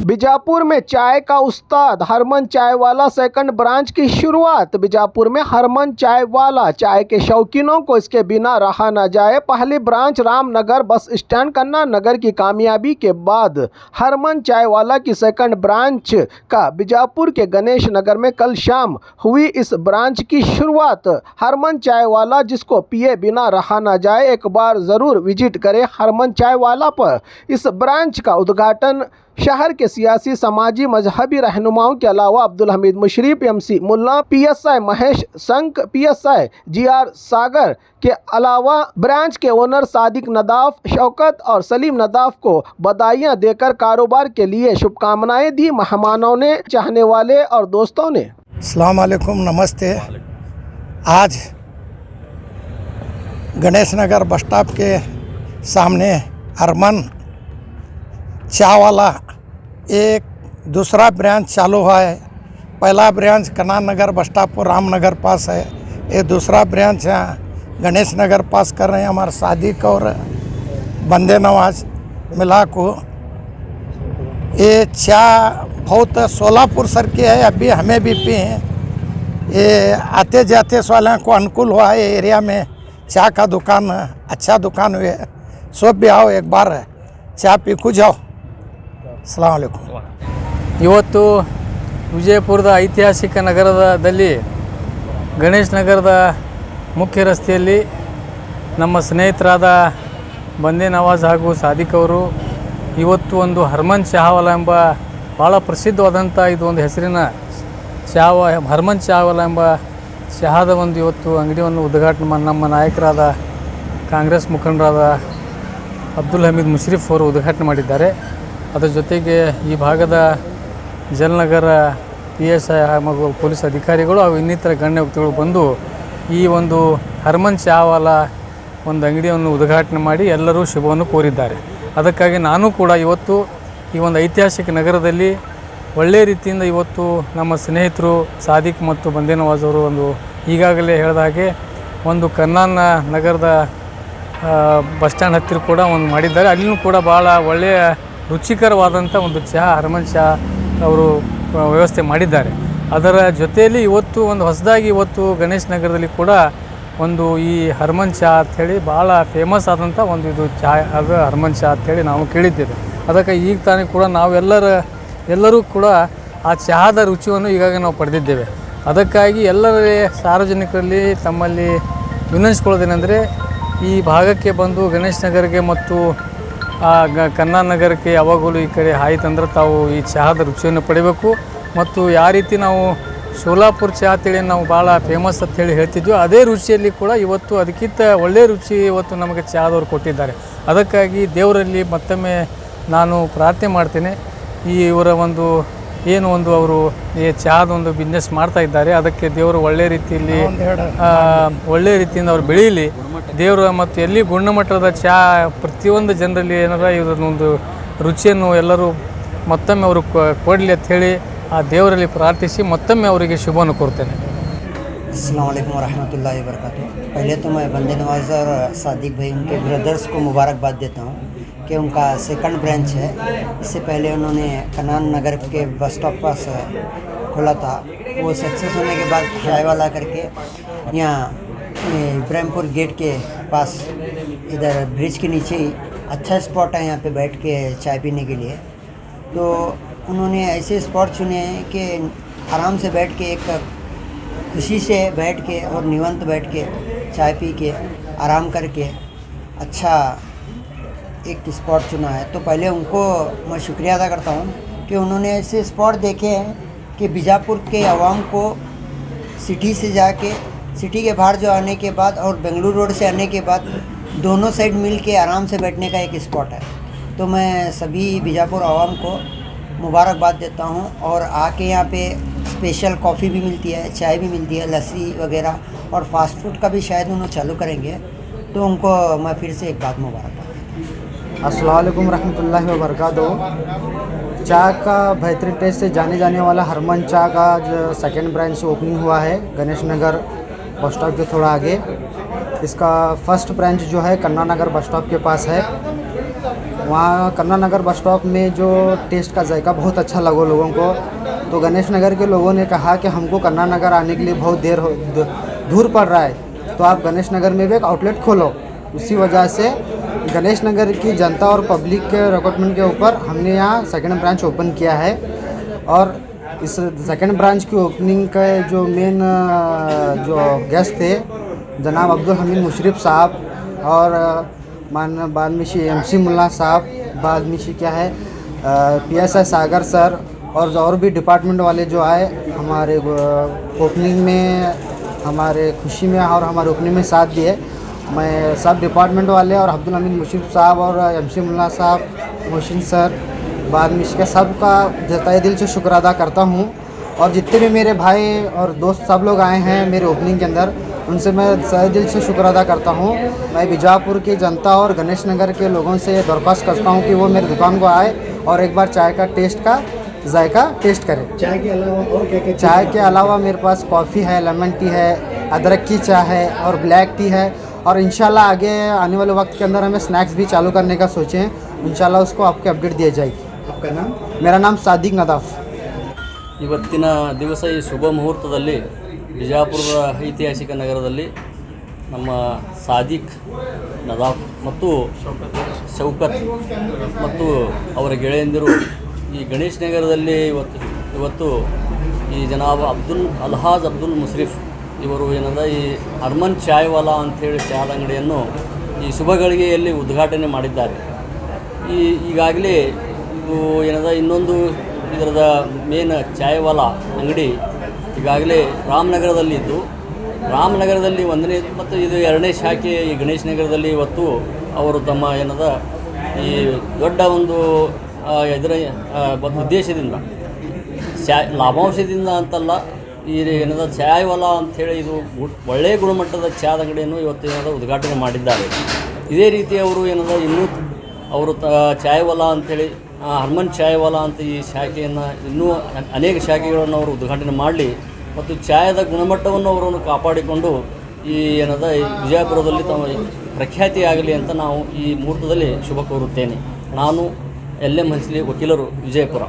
बीजापुर में चाय का उस्ताद हरमन चाय वाला सेकंड ब्रांच की शुरुआत। बीजापुर में हरमन चाय वाला, चाय के शौकीनों को इसके बिना रहा न जाए। पहली ब्रांच रामनगर बस स्टैंड कन्ना नगर की कामयाबी के बाद हरमन चाय वाला की सेकंड ब्रांच का बीजापुर के गणेश नगर में कल शाम हुई इस ब्रांच की शुरुआत। हरमन चाय वाला जिसको पिए बिना रहा न जाए, एक बार ज़रूर विजिट करे हरमन चाय वाला पर। इस ब्रांच का उद्घाटन शहर के सियासी, समाजी, मजहबी रहनुमाओं के अलावा अब्दुल हमीद मुशर्रफ, एमसी मुल्ला, पीएसआई महेश संक, पीएसआई जीआर सागर के अलावा ब्रांच के ओनर सादिक नदाफ, शौकत और सलीम नदाफ को बधाइयां देकर कारोबार के लिए शुभकामनाएं दी मेहमानों ने, चाहने वाले और दोस्तों ने। अस्सलाम वालेकुम, नमस्ते। आज गणेश नगर बस स्टॉप के सामने हरमन चाय वाला एक दूसरा ब्रांच चालू हुआ है। पहला ब्रांच कन्ना नगर बस स्टॉप पर रामनगर पास है, ये दूसरा ब्रांच यहाँ गणेश नगर पास कर रहे हैं हमारे सादिक और बंदे नवाज मिला को। ये चाय बहुत सोलापुर सर की है, अभी हमें भी पिए हैं। ये आते जाते वालों को अनुकूल हुआ है। एरिया में चाय का दुकान अच्छा दुकान हुए, सब भी आओ एक बार चाय पी को जाओ। अस्सलाम वालेकुम। ಇವತ್ತು ವಿಜಯಪುರದ ಐತಿಹಾಸಿಕ ನಗರದಲ್ಲಿ ಗಣೇಶ್ ನಗರದ ಮುಖ್ಯ ರಸ್ತೆಯಲ್ಲಿ ನಮ್ಮ ಸ್ನೇಹಿತರಾದ ಬಂದೆ ನವಾಜ್ ಹಾಗೂ ಸಾದಿಕ್ ಅವರು ಇವತ್ತು ಒಂದು ಹರ್ಮನ್ ಚಾಹವಾಲ ಎಂಬ ಭಾಳ ಪ್ರಸಿದ್ಧವಾದಂಥ ಇದು ಒಂದು ಹೆಸರಿನ ಹರ್ಮನ್ ಚಾಹವಾಲ ಎಂಬ ಚಹಾದ ಒಂದು ಇವತ್ತು ಅಂಗಡಿಯನ್ನು ಉದ್ಘಾಟನೆ ನಮ್ಮ ನಾಯಕರಾದ ಕಾಂಗ್ರೆಸ್ ಮುಖಂಡರಾದ ಅಬ್ದುಲ್ ಹಮೀದ್ ಮುಶರ್ರಫ್ ಅವರು ಉದ್ಘಾಟನೆ ಮಾಡಿದ್ದಾರೆ। ಅದರ ಜೊತೆಗೆ ಈ ಭಾಗದ ಜಲನಗರ PSI ಹಾಗೂ ಪೊಲೀಸ್ ಅಧಿಕಾರಿಗಳು ಹಾಗೂ ಇನ್ನಿತರ ಗಣ್ಯ ವ್ಯಕ್ತಿಗಳು ಬಂದು ಈ ಒಂದು ಹರ್ಮನ್ ಚಾವಾಲ ಒಂದು ಅಂಗಡಿಯನ್ನು ಉದ್ಘಾಟನೆ ಮಾಡಿ ಎಲ್ಲರೂ ಶುಭವನ್ನು ಕೋರಿದ್ದಾರೆ। ಅದಕ್ಕಾಗಿ ನಾನು ಕೂಡ ಇವತ್ತು ಈ ಒಂದು ಐತಿಹಾಸಿಕ ನಗರದಲ್ಲಿ ಒಳ್ಳೆಯ ರೀತಿಯಿಂದ ಇವತ್ತು ನಮ್ಮ ಸ್ನೇಹಿತರು ಸಾದಿಕ್ ಮತ್ತು ಬಂದೆ ನವಾಜ್ ಅವರು ಒಂದು ಈಗಾಗಲೇ ಹೇಳಿದ ಹಾಗೆ ಒಂದು ಕನ್ನಾ ನಗರದ ಬಸ್ ಸ್ಟ್ಯಾಂಡ್ ಹತ್ತಿರ ಕೂಡ ಒಂದು ಮಾಡಿದ್ದಾರೆ। ಅಲ್ಲಿಯೂ ಕೂಡ ಭಾಳ ಒಳ್ಳೆಯ ರುಚಿಕರವಾದಂಥ ಒಂದು ಚಹಾ ಹರ್ಮನ್ ಚಹಾ ಅವರು ವ್ಯವಸ್ಥೆ ಮಾಡಿದ್ದಾರೆ। ಅದರ ಜೊತೆಯಲ್ಲಿ ಇವತ್ತು ಒಂದು ಹೊಸದಾಗಿ ಇವತ್ತು ಗಣೇಶ್ ನಗರದಲ್ಲಿ ಕೂಡ ಒಂದು ಈ ಹರ್ಮನ್ ಚಹಾ ಅಂಥೇಳಿ ಭಾಳ ಫೇಮಸ್ ಆದಂಥ ಒಂದು ಇದು ಚಹಾ, ಅದು ಹರ್ಮನ್ ಚಹಾ ಅಂಥೇಳಿ ನಾವು ಕೇಳಿದ್ದೇವೆ। ಅದಕ್ಕೆ ಈಗ ತಾನೇ ಕೂಡ ಎಲ್ಲರೂ ಕೂಡ ಆ ಚಹಾದ ರುಚಿಯನ್ನು ಈಗಾಗಲೇ ನಾವು ಪಡೆದಿದ್ದೇವೆ। ಅದಕ್ಕಾಗಿ ಎಲ್ಲರ ಸಾರ್ವಜನಿಕರಲ್ಲಿ ತಮ್ಮಲ್ಲಿ ವಿನಂತಿಸ್ಕೊಳ್ಳೋದೇನೆಂದರೆ ಈ ಭಾಗಕ್ಕೆ ಬಂದು ಗಣೇಶ್ ನಗರಕ್ಕೆ ಮತ್ತು ಕನ್ನಾ ನಗರಕ್ಕೆ ಯಾವಾಗಲೂ ಈ ಕಡೆ ಆಯ್ತಂದ್ರೆ ತಾವು ಈ ಚಹಾದ ರುಚಿಯನ್ನು ಪಡಿಬೇಕು। ಮತ್ತು ಯಾವ ರೀತಿ ನಾವು ಸೋಲಾಪುರ ಚಹಾ ಅಂತೇಳಿ ನಾವು ಭಾಳ ಫೇಮಸ್ ಅಂತೇಳಿ ಹೇಳ್ತಿದ್ವಿ, ಅದೇ ರುಚಿಯಲ್ಲಿ ಕೂಡ ಇವತ್ತು ಅದಕ್ಕಿಂತ ಒಳ್ಳೆಯ ರುಚಿ ಇವತ್ತು ನಮಗೆ ಚಹಾದವರು ಕೊಟ್ಟಿದ್ದಾರೆ। ಅದಕ್ಕಾಗಿ ದೇವರಲ್ಲಿ ಮತ್ತೊಮ್ಮೆ ನಾನು ಪ್ರಾರ್ಥನೆ ಮಾಡ್ತೇನೆ, ಇವರ ಒಂದು ಏನು ಒಂದು ಅವರು ಈ ಚಹಾದ ಒಂದು ಬಿಸ್ನೆಸ್ ಮಾಡ್ತಾ ಇದ್ದಾರೆ, ಅದಕ್ಕೆ ದೇವರು ಒಳ್ಳೆಯ ರೀತಿಯಿಂದ ಅವ್ರು ಬೆಳೀಲಿ ದೇವರು। ಮತ್ತು ಎಲ್ಲಿ ಗುಣಮಟ್ಟದ ಚಹಾ ಪ್ರತಿಯೊಂದು ಜನರಲ್ಲಿ ಏನಾರ ಇದನ್ನೊಂದು ರುಚಿಯನ್ನು ಎಲ್ಲರೂ ಮತ್ತೊಮ್ಮೆ ಅವರು ಕೊಡಲಿ ಅಂತ ಹೇಳಿ ಆ ದೇವರಲ್ಲಿ ಪ್ರಾರ್ಥಿಸಿ ಮತ್ತೊಮ್ಮೆ ಅವರಿಗೆ ಶುಭವನ್ನು ಕೋರ್ತೇನೆ। अस्सलाम वालेकुम रहमतुल्लाहि व बरकातुहू। पहले तो मैं बंदे नवाज और सादिक भाई उनके ब्रदर्स को मुबारकबाद देता हूँ कि उनका सेकंड ब्रांच है। इससे पहले उन्होंने कन्ना नगर के बस स्टॉप पास खोला था, वो सक्सेस होने के बाद चाय वाला करके यहाँ इब्राहिमपुर गेट के पास इधर ब्रिज के नीचे ही अच्छा स्पॉट है, यहाँ पे बैठ के चाय पीने के लिए। तो उन्होंने ऐसे स्पॉट चुने हैं कि आराम से बैठ के एक खुशी से बैठ के और निवंत बैठ के चाय पी के आराम करके अच्छा एक स्पॉट चुना है। तो पहले उनको मैं शुक्रिया अदा करता हूँ कि उन्होंने ऐसे स्पॉट देखे हैं कि बीजापुर के आवाम को सिटी से जाके सिटी के बाहर जो आने के बाद और बेंगलुरु रोड से आने के बाद दोनों साइड मिल के आराम से बैठने का एक स्पॉट है। तो मैं सभी बीजापुर आवाम को मुबारकबाद देता हूँ। और आके यहाँ पे स्पेशल कॉफ़ी भी मिलती है, चाय भी मिलती है, लस्सी वगैरह, और फास्ट फूड का भी शायद उन्होंने चालू करेंगे। तो उनको मैं फिर से एक बात मुबारकबाद देता हूँ। अस्सलाम वालेकुम रहमतुल्लाहि व बरकातुहू। चाय का बेहतरीन टेस्ट से जाने वाला हरमन चाय का जो सेकेंड ब्रांच ओपनिंग हुआ है गणेश नगर बस स्टॉप के थोड़ा आगे। इसका फर्स्ट ब्रांच जो है कन्ना नगर बस स्टॉप के पास है। वहाँ कन्ना नगर बस स्टॉप में जो टेस्ट का जायका बहुत अच्छा लगा लोगों को। तो गणेश नगर के लोगों ने कहा कि हमको कन्ना नगर आने के लिए बहुत दूर पड़ रहा है, तो आप गणेश नगर में भी एक आउटलेट खोलो। उसी वजह से गणेश नगर की जनता और पब्लिक के रिक्वायरमेंट के ऊपर हमने यहाँ सेकंड ब्रांच ओपन किया है। और इस सेकंड ब्रांच की ओपनिंग का जो मेन जो गेस्ट थे जनाब अब्दुल हमीद मुशरफ साहब और बाद में शी MC मुल्ला साहब, बाद में शी क्या है PSI सागर सर और भी डिपार्टमेंट वाले जो आए हमारे ओपनिंग में, हमारे खुशी में और हमारे ओपनिंग में साथ दिए। मैं सब डिपार्टमेंट वाले और अब्दुल हमीद मुशरफ साहब और MC मुल्ला साहब, मोहसिन सर, बाद में इसका सबका तहे दिल से शुक्र अदा करता हूँ। और जितने भी मेरे भाई और दोस्त सब लोग आए हैं मेरे ओपनिंग के अंदर, उनसे मैं तहे दिल से शुक्र अदा करता हूँ। मैं बीजापुर की जनता और गणेश नगर के लोगों से दरख्वास्त करता हूँ कि वो मेरी दुकान को आए और एक बार चाय का टेस्ट का जायका टेस्ट करें। चाय के अलावा और क्या चाय के अलावा मेरे पास कॉफ़ी है, लेमन टी है, अदरक की चाय है और ब्लैक टी है। और इंशाल्लाह आगे आने वाले वक्त के अंदर हमें स्नैक्स भी चालू करने का सोचे हैं, इंशाल्लाह उसको आपको अपडेट दिया जाएगी। आपका नाम? मेरा नाम सादिक नदाफ़। ಇವತ್ತಿನ ದಿವಸ ಈ ಶುಭ ಮುಹೂರ್ತದಲ್ಲಿ ಬಿಜಾಪುರದ ಐತಿಹಾಸಿಕ ನಗರದಲ್ಲಿ ನಮ್ಮ ಸಾದಿಕ್ ನದಾಫ್ ಮತ್ತು ಶೌಕತ್ ಮತ್ತು ಅವರ ಗೆಳೆಯಂದಿರು ಈ ಗಣೇಶ್ ನಗರದಲ್ಲಿ ಇವತ್ತು ಈ ಜನಾಬ್ ಅಲ್ಹಾಜ್ ಅಬ್ದುಲ್ ಮುಸ್ರಿಫ್ ಇವರು ಏನದ ಈ ಹರ್ಮನ್ ಚಾಯ್ವಾಲಾ ಅಂಥೇಳಿ ಚಾದ ಅಂಗಡಿಯನ್ನು ಈ ಶುಭ ಗಳಿಗೆಯಲ್ಲಿ ಉದ್ಘಾಟನೆ ಮಾಡಿದ್ದಾರೆ. ಈಗಾಗಲೇ ಇದು ಏನದ ಇನ್ನೊಂದು ಇದರದ ಮೇನ್ ಚಾಯ್ವಾಲಾ ಅಂಗಡಿ ಈಗಾಗಲೇ ರಾಮನಗರದಲ್ಲಿದ್ದು, ರಾಮನಗರದಲ್ಲಿ 1ನೇ ಮತ್ತು ಇದು 2ನೇ ಶಾಖೆ ಈ ಗಣೇಶ್ ನಗರದಲ್ಲಿ ಇವತ್ತು ಅವರು ತಮ್ಮ ಏನದ ಈ ದೊಡ್ಡ ಒಂದು ಇದರ ಉದ್ದೇಶದಿಂದ ಲಾಭಾಂಶದಿಂದ ಅಂತಲ್ಲ, ಈ ಏನದ ಚಾಯ್ವಾಲಾ ಅಂಥೇಳಿ ಇದು ಒಳ್ಳೆಯ ಗುಣಮಟ್ಟದ ಚಾದ ಅಂಗಡಿಯನ್ನು ಇವತ್ತು ಏನದ ಉದ್ಘಾಟನೆ ಮಾಡಿದ್ದಾರೆ. ಇದೇ ರೀತಿ ಅವರು ಏನದ ಇನ್ನೂ ಅವರು ಚಾಯ್ವಾಲಾ ಅಂಥೇಳಿ ಹರ್ಮನ್ ಚಾಯ್ವಾಲಾ ಅಂತ ಈ ಶಾಖೆಯನ್ನು ಇನ್ನೂ ಅನೇಕ ಶಾಖೆಗಳನ್ನು ಅವರು ಉದ್ಘಾಟನೆ ಮಾಡಲಿ ಮತ್ತು ಚಾಯದ ಗುಣಮಟ್ಟವನ್ನು ಅವರನ್ನು ಕಾಪಾಡಿಕೊಂಡು ಈ ಏನದ ಈ ವಿಜಯಪುರದಲ್ಲಿ ತಮ್ಮ ಪ್ರಖ್ಯಾತಿಯಾಗಲಿ ಅಂತ ನಾವು ಈ ಮುಹೂರ್ತದಲ್ಲಿ ಶುಭ ಕೋರುತ್ತೇನೆ. ನಾನು LM ಹನ್ಸ್ಲಿ, ವಕೀಲರು, ವಿಜಯಪುರ.